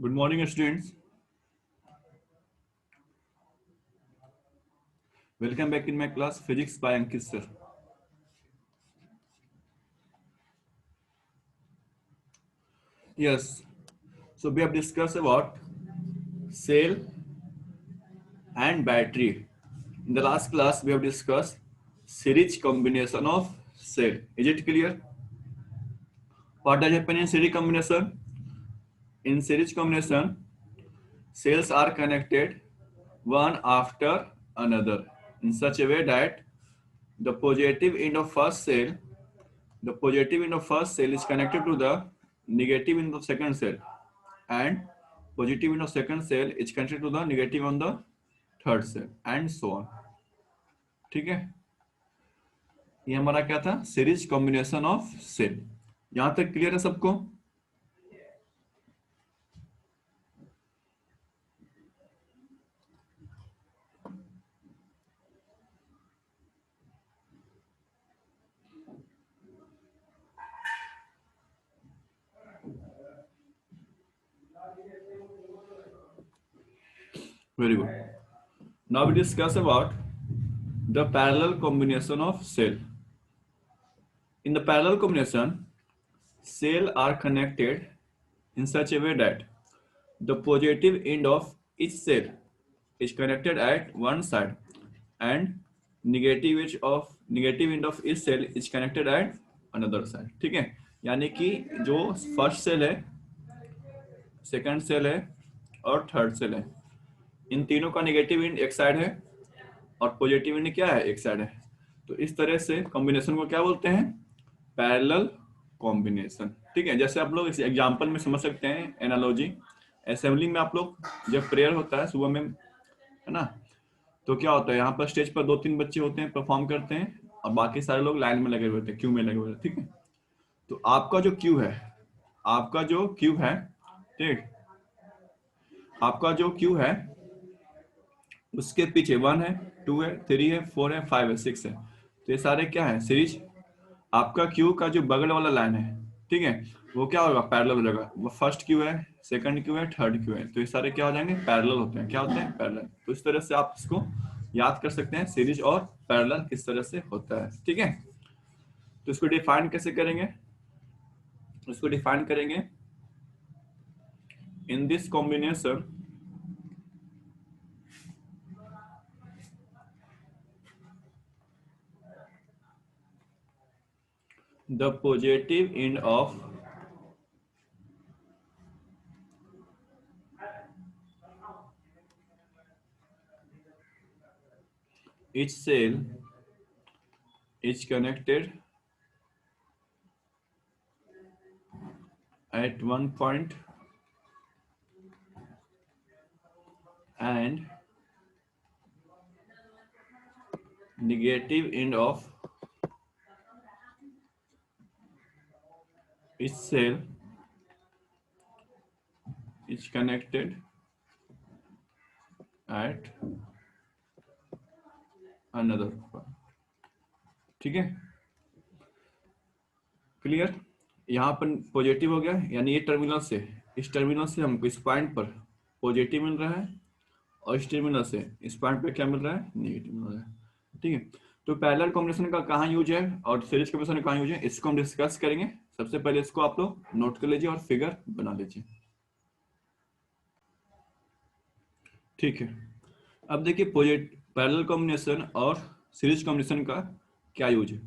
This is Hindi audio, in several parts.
Good morning, students. Welcome back in my class, Physics by Ankit sir. Yes, so we have discussed about cell and battery. In the last class, we have discussed series combination of cell. Is it clear? What does happen in series combination? In series combination, cells are connected one after another in such a way that the positive end of first cell, the positive end of first cell is connected to the negative end of second cell, and positive end of second cell is connected to the negative on the third cell, and so on. ठीक है, ये हमारा क्या था? Series combination of cell. यहां तक क्लियर है सबको? Very good. Now we discuss about the parallel combination of cell. In the parallel combination, cells are connected in such a way that the positive end of each cell is connected at one side, and negative end of each cell is connected at another side. ठीक है, यानी कि जो फर्स्ट सेल है, सेकंड सेल है और थर्ड सेल है, इन तीनों का नेगेटिव एंड एक साइड है और पॉजिटिव एंड क्या है? एक साइड है. तो इस तरह से कॉम्बिनेशन को क्या बोलते हैं? Parallel combination. ठीक है, जैसे आप लोग इस एग्जांपल में समझ सकते हैं, एनालॉजी. असेंबली में आप लोग जब प्रेयर होता है सुबह में, है ना, तो क्या होता है, यहाँ पर स्टेज पर 2-3 बच्चे होते हैं, परफॉर्म करते हैं, और बाकी सारे लोग लाइन में लगे हुए होते हैं, क्यू में लगे हुए होते हैं. ठीक है, तो आपका जो क्यू है, आपका जो क्यू है, ठीक, आपका जो क्यू है उसके पीछे 1 है, 2 है, 3 है, 4 है, 5 है, 6 है. तो ये सारे क्या है? सीरीज. आपका क्यू का जो बगल वाला लाइन है, ठीक है, वो क्या होगा? पैरेलल हो जाएगा. वो फर्स्ट क्यू है, सेकंड क्यू है, थर्ड क्यू है, तो ये सारे क्या हो जाएंगे? पैरेलल होते हैं. क्या होते हैं? पैरेलल. तो इस तरह से आप इसको याद कर सकते हैं, सीरीज और पैरेलल किस तरह से होता है. ठीक है, तो इसको डिफाइन कैसे करेंगे? इसको डिफाइन करेंगे in this combination the positive end of each cell is connected at one point, and negative end of each cell is connected at another point. ठीक है, क्लियर? यहाँ पर पॉजिटिव हो गया, यानी ये टर्मिनल से, इस टर्मिनल से हमको इस पॉइंट पर पॉजिटिव मिल रहा है, और इस टर्मिनल से इस पॉइंट पे क्या मिल रहा है? नेगेटिव मिल रहा है. ठीक है, तो पैरेलल कॉम्बिनेशन का कहाँ यूज है और सीरीज कॉम्बिनेशन का कहाँ यूज है, इसको हम डिस्कस करेंगे. सबसे पहले इसको आप लोग नोट कर लीजिए और फिगर बना लीजिए. ठीक है, अब देखिए पैरेलल कॉम्बिनेशन और सीरीज कॉम्बिनेशन का क्या यूज है.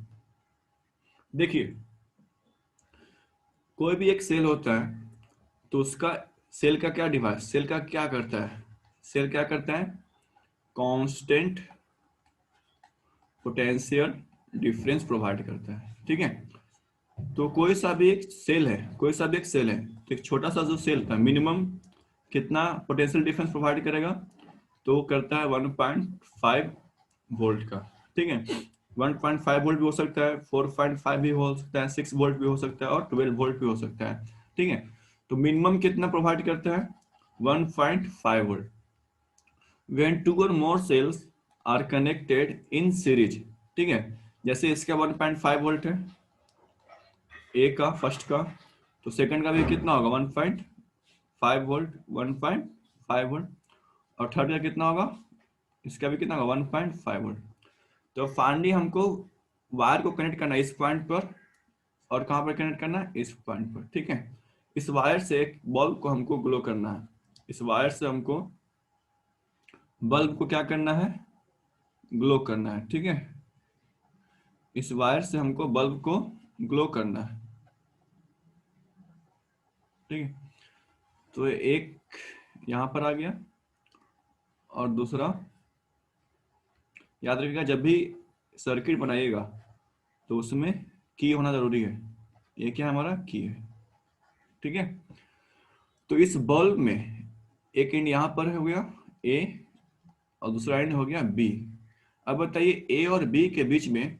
देखिए, कोई भी एक सेल होता है, तो उसका सेल का क्या डिवाइस, सेल का क्या करता है? सेल क्या करता है? कांस्टेंट पोटेंशियल डिफरेंस प्रोवाइड करता है. ठीक है, तो कोई सा भी एक सेल है, कोई सा भी एक सेल है, तो एक छोटा सा जो सेल था, मिनिमम कितना पोटेंशियल डिफरेंस प्रोवाइड करेगा? तो करता है 1.5 वोल्ट का. ठीक है, 1.5 वोल्ट भी हो सकता है, 4.5 भी हो सकता है, 6 वोल्ट भी हो सकता है, और 12 वोल्ट भी हो सकता है. ठीक है, तो मिनिमम कितना प्रोवाइड करता है? 1.5 volt. When two or more cells are connected in series, ठीक है, जैसे इसका 1.5 वोल्ट है, ए का, फर्स्ट का, तो सेकंड का भी कितना होगा? 1.5 5 वोल्ट, 1.5 वोल्ट, और थर्ड का कितना होगा, इसका भी कितना होगा 1.5 वोल्ट। तो फाइनली हमको वायर को कनेक्ट करना है इस पॉइंट पर, और कहाँ पर कनेक्ट करना है, इस पॉइंट पर, ठीक है। इस वायर से एक बल्ब को हमको ग्लो करना है, इस वायर से हमको बल्ब को क्या करना है, ग्लो करना है, ठीक है। इस वायर से हमको बल्ब को ग्लो करना है, ठीक है। तो एक यहां पर आ गया, और दूसरा, याद रखिएगा जब भी सर्किट बनाइएगा तो उसमें की होना जरूरी है। ये क्या हमारा की है, ठीक है। तो इस बल्ब में एक एंड यहां पर हो गया ए, और दूसरा एंड हो गया बी। अब बताइए ए और बी के बीच में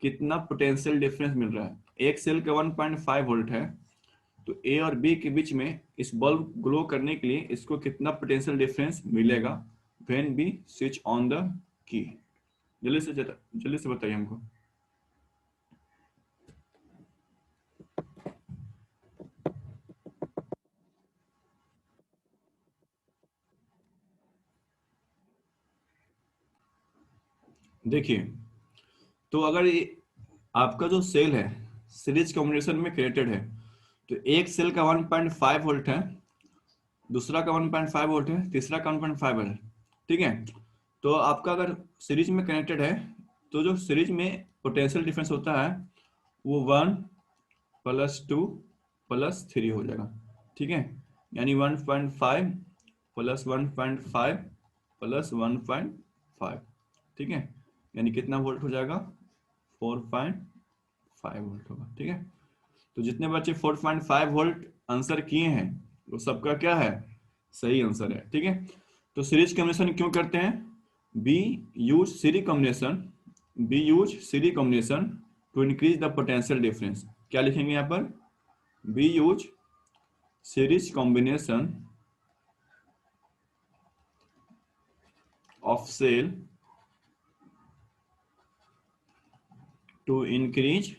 कितना पोटेंशियल डिफरेंस मिल रहा है। एक सेल का 1.5 वोल्ट है, तो ए और बी के बीच में इस बल्ब ग्लो करने के लिए इसको कितना पोटेंशियल डिफरेंस मिलेगा when we switch on the key. जल्दी से बताइए हमको। देखिए, तो अगर ये आपका जो सेल है सीरीज कॉम्बिनेशन में क्रिएटेड है, तो एक सेल का 1.5 वोल्ट है, दूसरा का 1.5 वोल्ट है, तीसरा का 1.5 वोल्ट है, ठीक है। तो आपका अगर सीरीज में कनेक्टेड है, तो जो सीरीज में पोटेंशियल डिफरेंस होता है वो 1 + 2 + 3 हो जाएगा, ठीक है। यानी 1.5 + 1.5 + 1.5, ठीक है। यानी कितना वोल्ट हो जाएगा, 4.5 वोल्ट होगा, ठीक है। तो जितने बच्चे 4.5 वोल्ट आंसर किए हैं वो सबका क्या है, सही आंसर है, ठीक है। तो सीरीज कॉम्बिनेशन क्यों करते हैं, we use series combination, we use series combination to increase the potential difference. क्या लिखेंगे यहाँ पर, we use series combination of cell to increase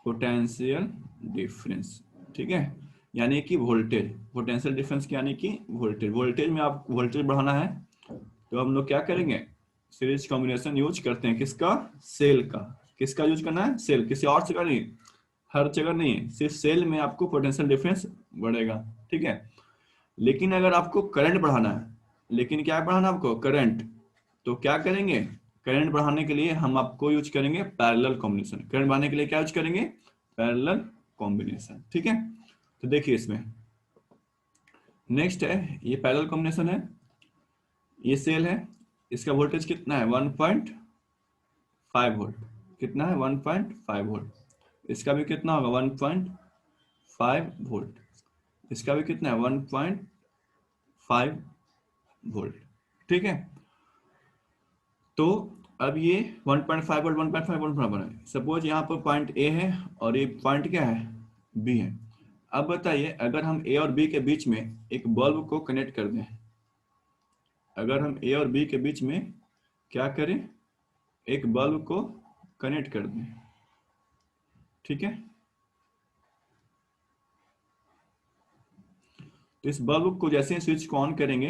potential difference, ठीक है। यानी कि वोल्टेज, पोटेंशियल डिफरेंस यानी कि वोल्टेज, वोल्टेज में आप वोल्टेज बढ़ाना है तो हम लोग क्या करेंगे, सीरीज कॉम्बिनेशन यूज करते हैं, किसका, सेल का। किसका यूज करना है, सेल, किसी और जगह नहीं, हर जगह नहीं, सिर्फ सेल में आपको पोटेंशियल डिफरेंस बढ़ेगा, ठीक है। लेकिन अगर आपको करंट बढ़ाना है, लेकिन क्या बढ़ाना है आपको, करंट, तो क्या करेंगे, करंट बढ़ाने के लिए हम आपको यूज करेंगे पैरेलल कॉम्बिनेशन। करंट बढ़ाने के लिए क्या यूज करेंगे, पैरेलल कॉम्बिनेशन, ठीक है। तो देखिए इसमें नेक्स्ट है, ये पैरेलल कॉम्बिनेशन है, ये सेल है, इसका वोल्टेज कितना है 1.5 वोल्ट, कितना है 1.5 वोल्ट। इसका भी कितना होगा 1.5 वोल्ट, इसका भी कितना है 1.5 वोल्ट, ठीक है। तो अब ये 1.5 वोल्ट 1.5 वोल्ट बराबर है। सपोज यहाँ पर पॉइंट ए है और ये पॉइंट क्या है, बी है। अब बताइए अगर हम ए और बी के बीच में एक बल्ब को कनेक्ट कर दें, अगर हम ए और बी के बीच में क्या करें, एक बल्ब को कनेक्ट कर दें, ठीक है। तो इस बल्ब को जैसे ही स्विच को ऑन करेंगे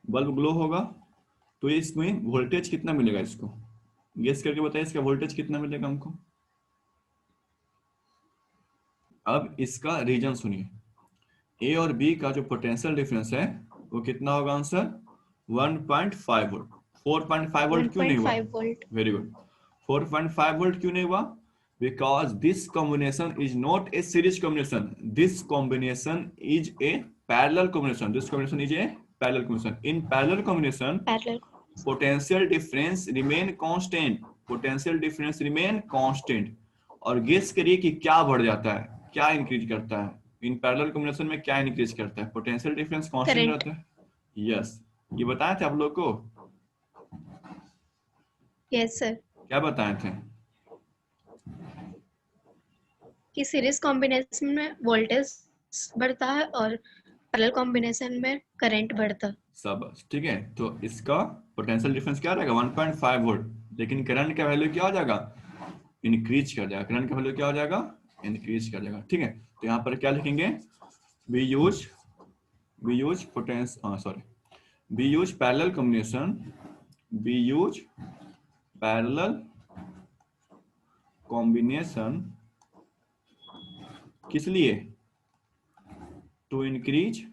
बल्ब ग्लो होगा, तो इसमें वोल्टेज कितना मिलेगा, इसको गेस करके बताइए इसका वोल्टेज कितना मिलेगा हमको। अब इसका रीजन सुनिए, ए और बी का जो पोटेंशियल डिफरेंस है वो कितना होगा आंसर, 1.5 वोल्ट। 4.5 वोल्ट क्यों नहीं हुआ, 1.5 वोल्ट। Very good. 4.5 वोल्ट क्यों नहीं हुआ, because this combination is not a series combination, this combination is a parallel combination, this combination is a parallel combination. In parallel combination parallel. Potential difference remain constant, potential difference remain constant. और गेस करिए कि क्या बढ़ जाता है, क्या इंक्रीज करता है, इन पैरेलल कॉम्बिनेशन में क्या इंक्रीज करता है, पोटेंशियल डिफरेंस कांस्टेंट करंट। रहता है। यस, ये बताए थे आप लोग को, यस सर। क्या बताए थे, कि सीरीज कॉम्बिनेशन में वोल्टेज बढ़ता है और पैरेलल कॉम्बिनेशन में करंट बढ़ता है। सब ठीक है। तो इसका पोटेंशियल डिफरेंस क्या रहेगा 1.5 वोल्ट, लेकिन करंट का वैल्यू क्या हो जाएगा, इंक्रीज कर जाएगा, करंट का वैल्यू क्या हो जाएगा, इंक्रीज कर जाएगा, ठीक है। तो यहाँ पर क्या लिखेंगे, we use we use parallel combination, we use parallel combination किस लिए? To increase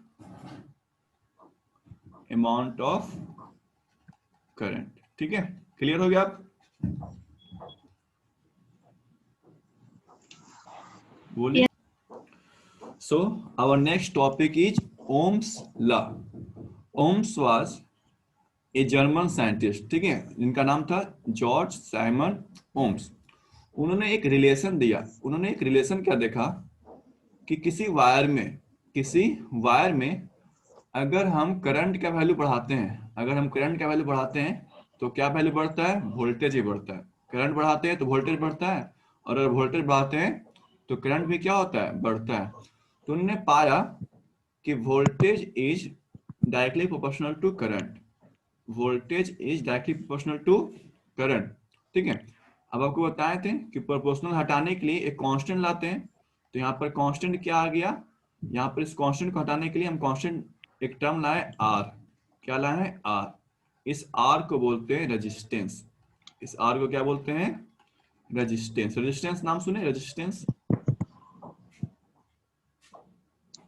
amount of current. ठीक है, क्लियर हो गया आप? बोलिए। So our next topic is Ohm's law. Ohm's was a German scientist, ठीक है, जिनका नाम था जॉर्ज साइमन ओम्स। उन्होंने एक रिलेशन दिया। उन्होंने एक रिलेशन क्या देखा कि किसी वायर में अगर हम करंट का वैल्यू बढ़ाते हैं, तो क्या वैल्यू बढ़ता है? वोल्टेज ही बढ़ता है। करंट बढ़ाते हैं तो वोल्टेज बढ़ता है, और अगर वोल्टेज बढ़ाते हैं तो करंट भी क्या होता है? बढ़ता है। तो उन्होंने पाया कि voltage is directly proportional to current. ठीक है। अब आपको बताए थे कि प्रोपोर्शनल हटाने के लिए एक कांस्टेंट लाते हैं। तो यहाँ पर कांस्टेंट क्या आ गया? यहाँ पर इस कांस्टेंट को हटाने के लिए हम कांस्टेंट एक टर्म लाए आर। क्या लाए हैं? आर। इस आर को बोलते हैं रेजिस्टेंस। इस आर को क्या बोलते हैं? रेजिस्टेंस नाम सुने? रेजिस्टेंस।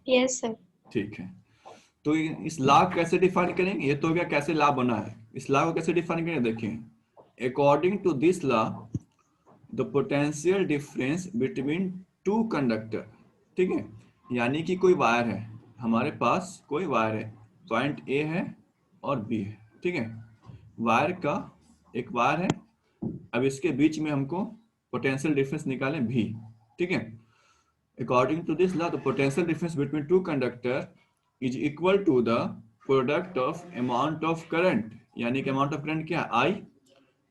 Yes sir. ठीक है। तो इस लॉ कैसे डिफाइन करेंगे? ये तो हो गया कैसे लॉ बना है। इस लॉ को कैसे डिफाइन करेंगे? देखिए, according to this law the potential difference between two conductor. ठीक है, यानी कि कोई वायर है, हमारे पास कोई वायर है, पॉइंट ए है और बी है। ठीक है, एक वायर है। अब इसके बीच में हमको पोटेंशियल डिफरेंस निकालें भी। ठीक है, according to this law the potential difference between two conductor is equal to the product of amount of current, यानी कि amount of current क्या है? I,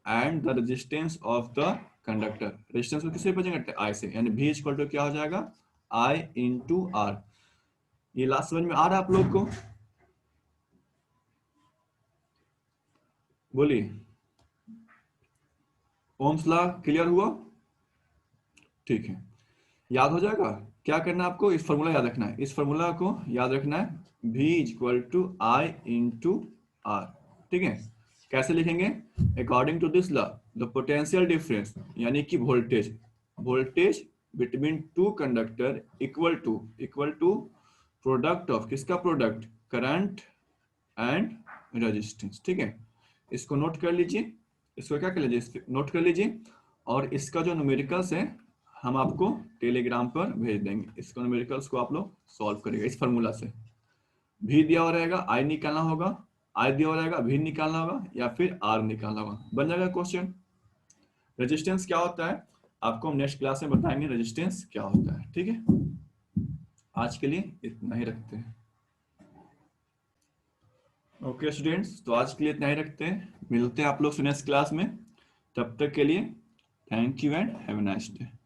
and the resistance of the conductor। resistance को किससे रिप्रेजेंट करते हैं? I से, यानी V इक्वल टू क्या हो जाएगा? I into R। ये लास्ट समझ में आ रहा है आप लोग को? बोलिए। ओम्स लॉ क्लियर हुआ? ठीक है, याद हो जाएगा। क्या करना है आपको? इस फॉर्मूला याद रखना है। इस फॉर्मूला को याद रखना है, V equal to I into R. ठीक है, कैसे लिखेंगे? According to this law the potential difference, यानी कि voltage between two conductor equal to product of, किसका प्रोडक्ट? Current and resistance. ठीक है, इसको नोट कर लीजिए। इसको क्या कर लीजिए? नोट कर लीजिए। और इसका जो न्यूमेरिकल्स है हम आपको टेलीग्राम पर भेज देंगे। इसको न्यूमेरिकल्स को आप लोग सॉल्व करिएगा इस फॉर्मूला से। भी दिया हो रहेगा, आई निकालना होगा, आई दिया हो रहेगा, भी निकालना होगा, या फिर आर निकालना होगा। बन जाएगा क्वेश्चन। रेजिस्टेंस क्या होता है आपको हम नेक्स्ट क्लास में बताएंगे, रेजिस्टेंस क्या होता है। ठीक है, आज के लिए इतना ही रखते हैं। ओके स्टूडेंट्स, तो आज के लिए इतना ही रखते हैं। मिलते हैं आप लोग से नेक्स्ट क्लास में। तब तक के लिए thank you and have a nice day.